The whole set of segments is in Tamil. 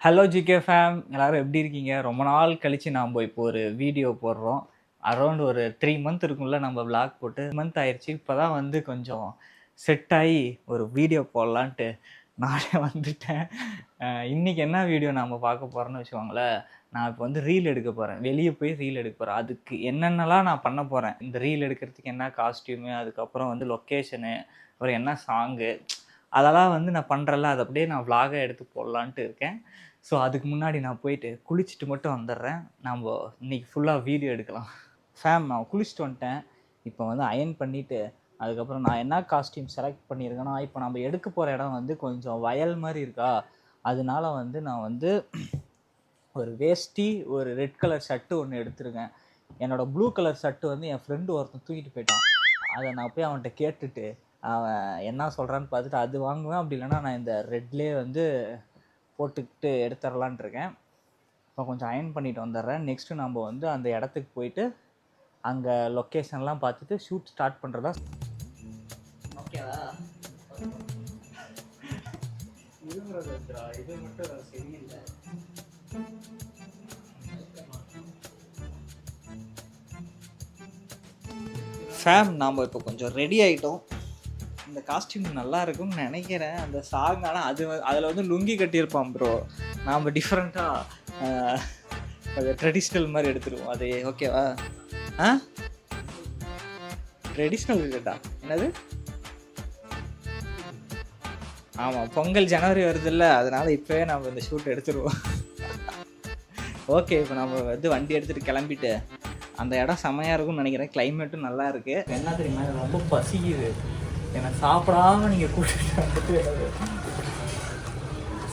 ஹலோ ஜிகே ஃபேம், எல்லோரும் எப்படி இருக்கீங்க? ரொம்ப நாள் கழித்து நாம் இப்போ ஒரு வீடியோ போடுறோம். அரௌண்ட் ஒரு 3 மந்த் இருக்கும்ல நம்ம விளாக் போட்டு. மந்த் ஆயிடுச்சு. இப்போ தான் வந்து கொஞ்சம் செட் ஆகி ஒரு வீடியோ போடலான்ட்டு நானே வந்துட்டேன். இன்றைக்கி என்ன வீடியோ நாம் பார்க்க போகிறோன்னு வச்சுக்கோங்களேன். நான் இப்போ வந்து ரீல் எடுக்க போகிறேன். வெளியே போய் ரீல் எடுக்க போகிறேன். அதுக்கு என்னென்னலாம் நான் பண்ண போகிறேன், இந்த ரீல் எடுக்கிறதுக்கு என்ன காஸ்டியூமு, அதுக்கப்புறம் வந்து லொக்கேஷனு, அப்புறம் என்ன சாங்கு, அதெல்லாம் வந்து நான் பண்ணுறல, அதை அப்படியே நான் விளாகாக எடுத்து போடலான்ட்டு இருக்கேன். ஸோ அதுக்கு முன்னாடி நான் போயிட்டு குளிச்சுட்டு மட்டும் வந்துடுறேன். நம்ம இன்றைக்கி ஃபுல்லாக வீடியோ எடுக்கலாம். ஃபேம், நான் குளிச்சுட்டு வந்துட்டேன். இப்போ வந்து அயன் பண்ணிவிட்டு அதுக்கப்புறம் நான் என்ன காஸ்டியூம் செலக்ட் பண்ணியிருக்கேன்னா, இப்போ நம்ம எடுக்க போகிற இடம் வந்து கொஞ்சம் வயல் மாதிரி இருக்கா, அதனால வந்து நான் வந்து ஒரு வேஷ்டி, ஒரு ரெட் கலர் ஷர்ட்டு ஒன்று எடுத்துருக்கேன். என்னோடய ப்ளூ கலர் ஷர்ட்டு வந்து என் ஃப்ரெண்டு ஒருத்தன் தூக்கிட்டு போயிட்டான். அதை நான் போய் அவன்கிட்ட கேட்டுட்டு அவன் என்ன சொல்கிறான்னு பார்த்துட்டு அது வாங்குவேன். அப்படி இல்லைனா நான் இந்த ரெட்லேயே வந்து போட்டுக்கிட்டு எடுத்துடலான் இருக்கேன். இப்போ கொஞ்சம் அயன் பண்ணிட்டு வந்துடுறேன். நெக்ஸ்ட்டு நம்ம வந்து அந்த இடத்துக்கு போயிட்டு அங்கே லொக்கேஷன்லாம் பார்த்துட்டு ஷூட் ஸ்டார்ட் பண்ணுறதா. ஓகேவா? இது மட்டும் சரியில்லை. ஃபேம், நாம் இப்போ கொஞ்சம் ரெடி ஆகிட்டோம். இந்த காஸ்டியூம் நல்லா இருக்கும்னு நினைக்கிறேன். அந்த சாங் ஆனால் அதில் வந்து லுங்கி கட்டியிருப்பான் ப்ரோ. நாம் டிஃப்ரெண்ட்டாக அது ட்ரெடிஷ்னல் மாதிரி எடுத்துருவோம். அது ஓகேவா? ட்ரெடிஷ்னல் இருக்கட்டா? என்னது? ஆமாம், பொங்கல் ஜனவரி வருதுல்ல, அதனால் இப்போவே நம்ம இந்த ஷூட் எடுத்துருவோம். ஓகே, இப்போ நம்ம வந்து வண்டி எடுத்துகிட்டு கிளம்பிட்டு அந்த இடம் செம்மையாக இருக்கும்னு நினைக்கிறேன். கிளைமேட்டும் நல்லா இருக்குது. என்ன தெரியுமா, ரொம்ப பசிக்குது. என்னை சாப்பிடாம நீங்கள் கூட்டிட்டு வந்துட்டு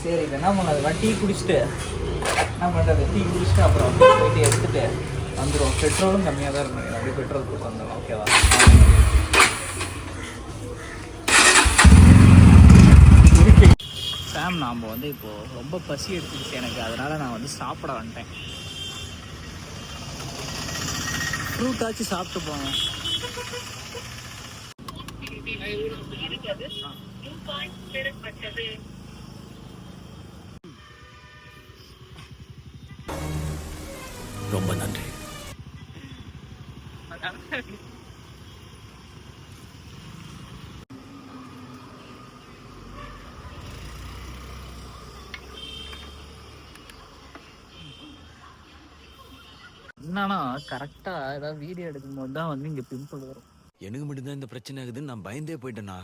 சரி இப்போ என்ன பண்ணாது, டீ குடிச்சிட்டு என்ன பண்ணுறது, டீ குடிச்சிட்டு அப்புறம் போயிட்டு எடுத்துகிட்டு வந்துடும். பெட்ரோலும் கம்மியாக தான் இருக்கும். அப்படியே பெட்ரோல் போட்டு வந்துடும். ஓகேவா? ஃபேம், நாம் வந்து இப்போது ரொம்ப பசி எடுத்துக்கிச்சு எனக்கு. அதனால் நான் வந்து சாப்பிட வந்துட்டேன். ஃப்ரூட்டாச்சும் சாப்பிட்டு போவேன். ரொம்ப நன்றி. என்னன்னா கரெக்டாக ஏதாவது வீடியோ எடுக்கும்போது தான் வந்து இங்கே பிம்பிள் வரும். எனக்கு மட்டும்தான் இந்த பிரச்சனை ஆகுதுன்னு நான் பயந்தே போயிட்டேண்ணா.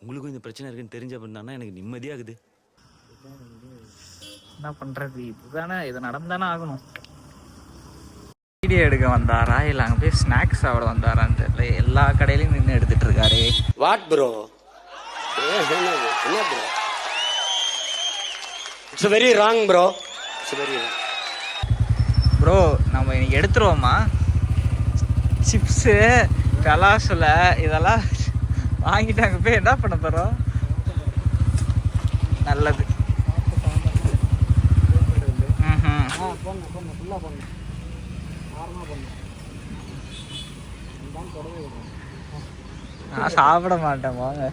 உங்களுக்கும் இந்த பிரச்சனை இருக்குன்னு தெரிஞ்ச அப்படின்னா எனக்கு நிம்மதியாகுது. என்ன பண்ணுறது, இதுதானே, இது நடந்தானே ஆகணும். வீடியோ எடுக்க வந்தாரா இல்லை அங்கே போய் ஸ்நாக்ஸ் சாப்பிட வந்தாரான்னு தெரியல. எல்லா கடையிலையும் நின்று எடுத்துட்டு இருக்காரு. What bro? என்ன bro? It's very wrong bro. It's very wrong bro. நம்ம இன்னைக்கு எடுத்துருவோமா சிப்ஸு, கலாசுல இதெல்லாம் வாங்கிட்டு அங்கே போய் என்ன பண்ண போகிறோம்? நல்லது. நான் சாப்பிட மாட்டேன். வாங்க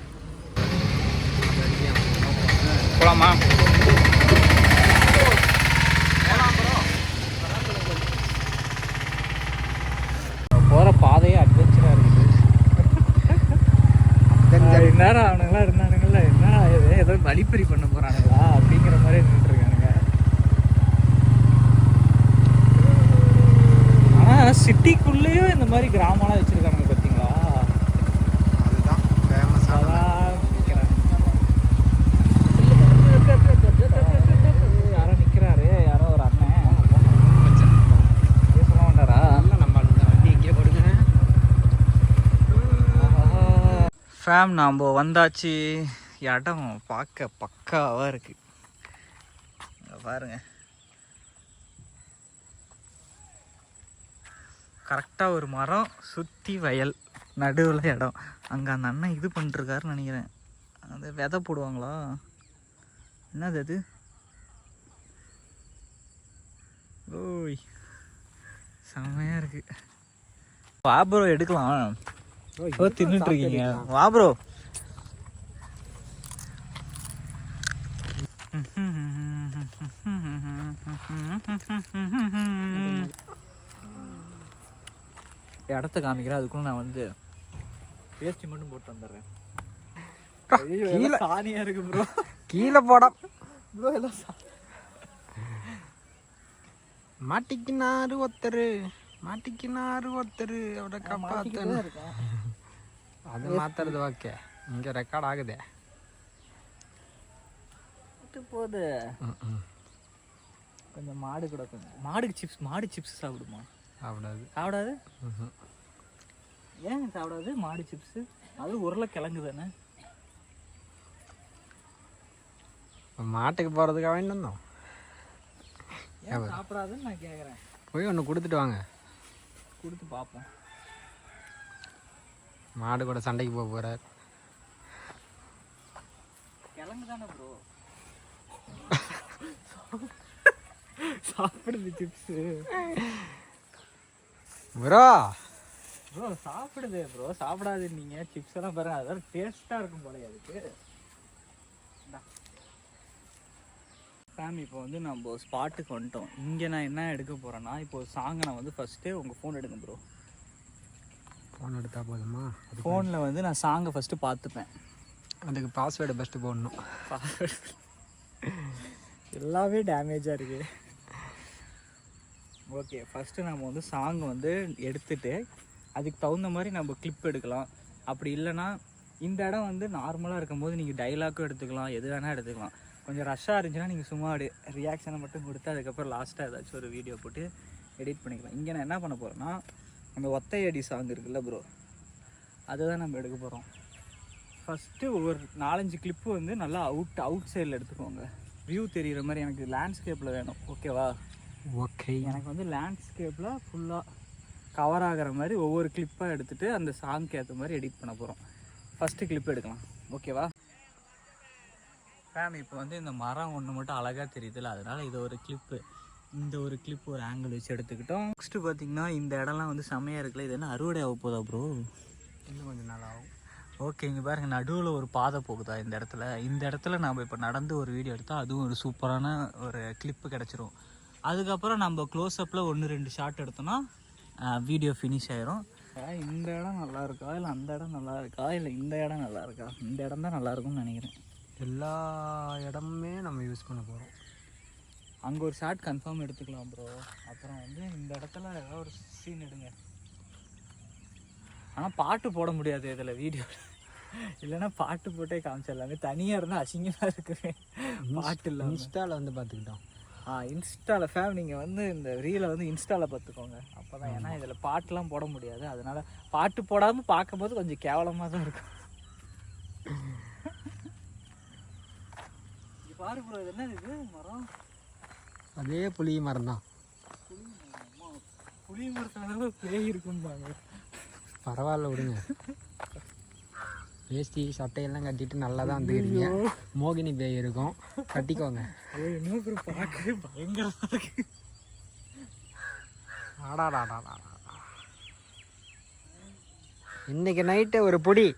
போலாமா? போகிற பாதையே அட்வென்ச்சராக இருக்குது. நேரம் அவனுங்களாம் இருந்தானுங்கள, என்ன ஏதோ வழிப்பறி பண்ண போகிறானுங்களா அப்படிங்கிற மாதிரி நின்றுருக்கானுங்க. ஆனால் சிட்டிக்குள்ளேயும் இந்த மாதிரி கிராமம்லாம் வச்சுருக்கானுங்க பார்த்தீங்களா? அதுதான் ஃபேமஸாக யாரோ நிற்கிறாரு, யாரோ ஒரு அண்ணன் சொல்ல மாட்டாரா? ஃபேம், நாம் வந்தாச்சு. இடம் பார்க்க பக்காவாக இருக்குது. பாருங்க, கரெக்டாக ஒரு மரம் சுற்றி வயல் நடுவில் இடம். அங்கே அந்த அண்ணன் இது பண்ணிருக்காருன்னு நினைக்கிறேன். அது விதை போடுவாங்களா என்னது அது? ஓய், செம்மையாக இருக்குது. வா ப்ரோ, எடுக்கலாம். தின்னுட்டு இருக்கீங்க, வா ப்ரோ. இடத்த காமிக்கிறேன். அதுக்குள்ள நான் வந்து பேஸ்ட் மட்டும் போட்டு வந்துடுறேன். கீழே சாணியா இருக்கு ப்ரோ. கீழே போட ப்ரோ எல்லாம் மாட்டிக்கினாரு ஒருத்தரு அவரை காப்பாத்தணும். இருக்கேன். அது மாத்துறது ஓகே, இங்க ரெக்கார்ட் ஆகுதே. போகுது கொஞ்சம் மாடு கூட கொஞ்சம் மாடு சிப்ஸ் சாப்பிடுமா? சாப்பிடாது. ஏன் சாப்பிடாது மாடு சிப்ஸ்? அது உருளைக்கிழங்கு தானே. மாட்டுக்கு போறதுக்காக வேணும். ஏன் சாப்பிடாதுன்னு நான் கேட்குறேன். போய் ஒன்று கொடுத்துட்டு வாங்க, கொடுத்து பார்ப்போம். மாடு கூட சண்டைக்கு போக போறார். கிழங்கு தானே ப்ரோ சாப்பிடுது சிப்ஸு ப்ரோ. ப்ரோ சாப்பிடுது ப்ரோ, சாப்பிடாது. நீங்கள் சிப்ஸ் எல்லாம் பாருங்க, அதெல்லாம் டேஸ்ட்டாக இருக்கும் போல அதுக்கு. இப்போ வந்து நம்ம ஸ்பாட்டுக்கு வந்துட்டோம். இங்கே நான் என்ன எடுக்க போகிறேன்னா, இப்போ சாங்கை நான் வந்து ஃபஸ்ட்டு உங்கள் ஃபோன் எடுங்க ப்ரோ. ஃபோன் எடுத்தால் போதுமா? ஃபோனில் வந்து நான் சாங்கை ஃபஸ்ட்டு பார்த்துப்பேன். அதுக்கு பாஸ்வேர்டு ஃபஸ்ட்டு போடணும். எல்லாமே டேமேஜாக இருக்குது. ஓகே, ஃபஸ்ட்டு நம்ம வந்து சாங்கை வந்து எடுத்துகிட்டு அதுக்கு தகுந்த மாதிரி நம்ம கிளிப் எடுக்கலாம். அப்படி இல்லைன்னா இந்த இடம் வந்து நார்மலாக இருக்கும்போது நீங்கள் டைலாக்கும் எடுத்துக்கலாம், எது வேணால் எடுத்துக்கலாம். கொஞ்சம் ரஷ்ஷாக இருந்துச்சுன்னா நீங்கள் சும்மா ரியாக்ஷனை மட்டும் கொடுத்து அதுக்கப்புறம் லாஸ்ட்டாக ஏதாச்சும் ஒரு வீடியோ போட்டு எடிட் பண்ணிக்கலாம். இங்கே நான் என்ன பண்ண போகிறேன்னா, அந்த ஒத்தையடி சாங் இருக்குல்ல ப்ரோ, அதுதான் நம்ம எடுக்க போகிறோம். ஃபஸ்ட்டு ஒரு 4-5 கிளிப்பு வந்து நல்லா அவுட் சைடில் எடுத்துக்கோங்க, வியூ தெரிகிற மாதிரி. எனக்கு லேண்ட்ஸ்கேப்பில் வேணும், ஓகேவா? ஓகே, எனக்கு வந்து லேண்ட்ஸ்கேப்பில் ஃபுல்லாக கவர் ஆகிற மாதிரி ஒவ்வொரு கிளிப்பாக எடுத்துகிட்டு அந்த சாங்க்கு ஏற்ற மாதிரி எடிட் பண்ண போகிறோம். ஃபஸ்ட்டு கிளிப் எடுக்கலாம், ஓகேவா? இப்போ வந்து இந்த மரம் ஒன்று மட்டும் அழகாக தெரியுதுல்ல, அதனால் இது ஒரு கிளிப்பு, இந்த ஒரு கிளிப் ஒரு ஆங்கிள் வச்சு எடுத்துக்கிட்டோம். நெக்ஸ்ட்டு பார்த்திங்கன்னா இந்த இடம்லாம் வந்து செம்மையாக இருக்குல்ல. இது என்ன அறுவடை ஆக போதா ப்ரோ? இன்னும் கொஞ்சம் நாள் ஆகும். ஓகே, இங்கே பாருங்கள் நடுவில் ஒரு பாதை போகுதா இந்த இடத்துல. இந்த இடத்துல நம்ம இப்போ நடந்து ஒரு வீடியோ எடுத்தால் அதுவும் ஒரு சூப்பரான ஒரு கிளிப்பு கிடச்சிரும். அதுக்கப்புறம் நம்ம க்ளோஸ்அப்பில் 1-2 ஷாட் எடுத்தோன்னா வீடியோ ஃபினிஷ் ஆயிரும். இந்த இடம் நல்லா இருக்கா இல்லை அந்த இடம் நல்லா இருக்கா இல்லை இந்த இடம் நல்லா இருக்கா? இந்த இடம் தான் நல்லாயிருக்கும்னு நினைக்கிறேன். எல்லா இடமுமே நம்ம யூஸ் பண்ண போகிறோம். அங்கே ஒரு ஷாட் கன்ஃபார்ம் எடுத்துக்கலாம் ப்ரோ. அப்புறம் வந்து இந்த இடத்துல ஏதாவது ஒரு சீன் எடுங்க. ஆனால் பாட்டு போட முடியாது இதில் வீடியோ, இல்லைன்னா பாட்டு போட்டே காமிச்சிடலாங்க. தனியாக இருந்தால் அசிங்கமாக இருக்குமே பாட்டு இல்லை. இன்ஸ்டாவில் வந்து பார்த்துக்கிட்டோம். இன்ஸ்டாவில் நீங்கள் வந்து இந்த ரீலை வந்து இன்ஸ்டாவில் பார்த்துக்கோங்க, அப்போ தான். ஏன்னா இதில் பாட்டுலாம் போட முடியாது, அதனால் பாட்டு போடாமல் பார்க்கும்போது கொஞ்சம் கேவலமாக தான் இருக்கும். பாரு ப்ரோ, இது என்ன இது மரம்? அதே புளி மரம் தான். புளி மரத்தால பேய் இருக்கும்பாங்க. பரவாயில்ல விடுங்க, வேஷ்டி சட்டையெல்லாம் கட்டிட்டு நல்லா தான் வந்துக்கிறீங்க. மோகினி பேய் இருக்கும், கட்டிக்கோங்க. இன்னும் பார்க்கவே பயங்கரமாக இருக்கு. ஆடாடாடா, இன்னைக்கு நைட்டு ஒரு பொடி.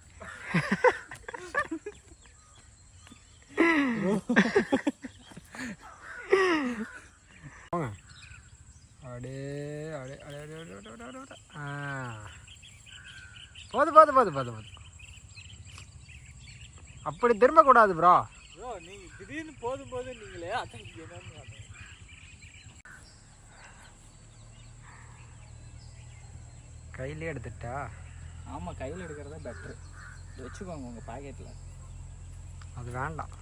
போதும். அப்படி திரும்ப கூடாது ப்ரோ. நீங்க திடீர்னு போதும் நீங்களே அதான் கையிலே எடுத்துட்டா. ஆமாம், கையில் எடுக்கிறதா பெட்ரு. வச்சுக்கோங்க உங்கள் பாக்கெட்டில். அது வேண்டாம்.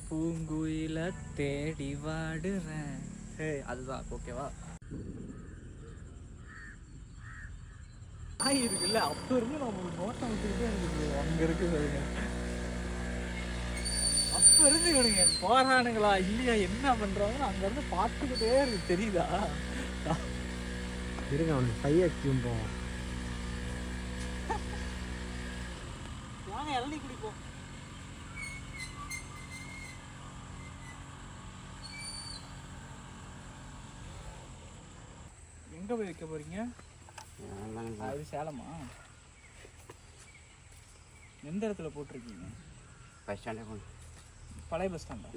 பூங்குயில தேடி வாடுறேன், அதுதான் ஓகேவா? இருக்குல்ல, அப்போ இருந்து நம்ம ஒரு நோட்டம் விட்டுக்கிட்டே இருக்குது. அங்கே இருக்குது, அப்போ இருந்து இவனுங்க போறானுங்களா இல்லையா என்ன பண்ணுறாங்கன்னு அங்கேருந்து பார்த்துக்கிட்டே இருக்கு, தெரியுதா? இருங்க, அவனுக்கு பையக்கும் போவோம். வாங்க இளநீ குடிப்போம். எங்கே போய் வைக்க போகிறீங்க? அது சேலமா? எந்த இடத்துல போட்டிருக்கீங்க? பஸ் ஸ்டாண்டே போகணும். பழைய பஸ் ஸ்டாண்டா?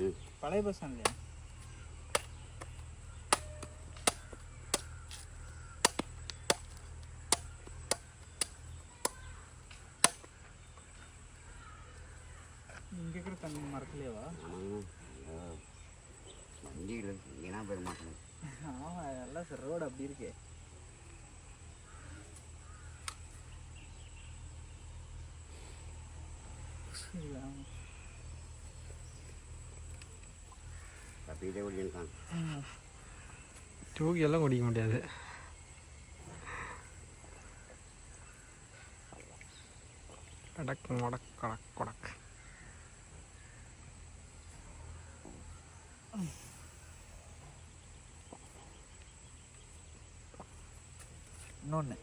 பழைய பஸ் ஸ்டாண்ட்லையா? இல்லையவா? வண்டியில் ஏன்னா பெற மாட்டேன். ஆமாம், நல்லா ரோடு அப்படி இருக்கு. தப்பிட்டே ஓடியிருக்கான். தூக்கி எல்லாம் குடிக்க முடியாது. கடக் முடக் கடக் கொடக். இன்னொன்று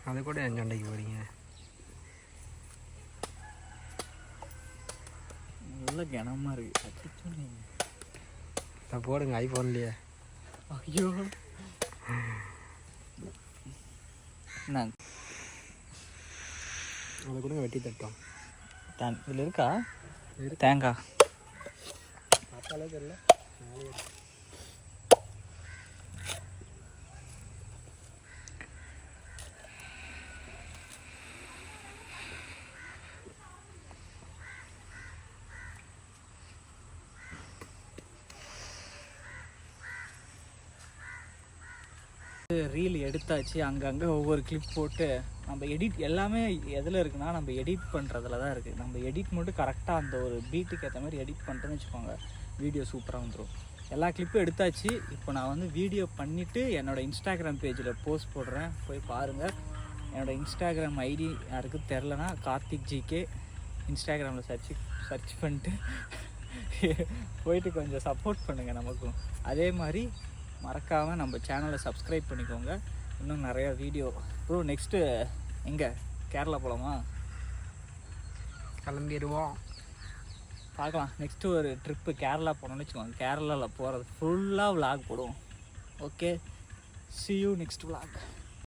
அது கூட என் சண்டைக்கு போகிறீங்க. நல்ல கனமாக இருக்குது. அதை போடுங்க ஐஃபோன்லேயே. ஐயோ நான் அதை கூட வெட்டி தட்டோம். இதில் இருக்கா தேங்காய்? பார்த்தாலே தெரியல. ரீல் எடுத்தாச்சு. அங்கங்கே ஒவ்வொரு கிளிப் போட்டு நம்ம எடிட் எல்லாமே எதில் இருக்குன்னா நம்ம எடிட் பண்ணுறதுல தான் இருக்குது. நம்ம எடிட் மட்டும் கரெக்டாக அந்த ஒரு பீட்டுக்கு ஏற்ற மாதிரி எடிட் பண்ணிட்டோன்னு வச்சுக்கோங்க, வீடியோ சூப்பராக வந்துடும். எல்லா கிளிப்பும் எடுத்தாச்சு. இப்போ நான் வந்து வீடியோ பண்ணிவிட்டு என்னோடய இன்ஸ்டாகிராம் பேஜில் போஸ்ட் போடுறேன், போய் பாருங்கள். என்னோடய இன்ஸ்டாகிராம் ஐடி யாருக்கு தெரிலனா கார்த்திக் ஜிகே இன்ஸ்டாகிராமில் சர்ச் பண்ணிட்டு போயிட்டு கொஞ்சம் சப்போர்ட் பண்ணுங்கள் நமக்கும். அதே மாதிரி மறக்காமல் நம்ம சேனலை சப்ஸ்கிரைப் பண்ணிக்கோங்க. இன்னும் நிறையா வீடியோ. ப்ரோ நெக்ஸ்ட்டு எங்கே கேரளா போகலாமா? கிளம்பிடுவோம், பார்க்கலாம். நெக்ஸ்ட்டு ஒரு ட்ரிப்பு கேரளா போனோம்னு வச்சுக்கோங்க. கேரளாவில் போகிறது ஃபுல்லாக vlog போடுவோம். Okay, see you next vlog.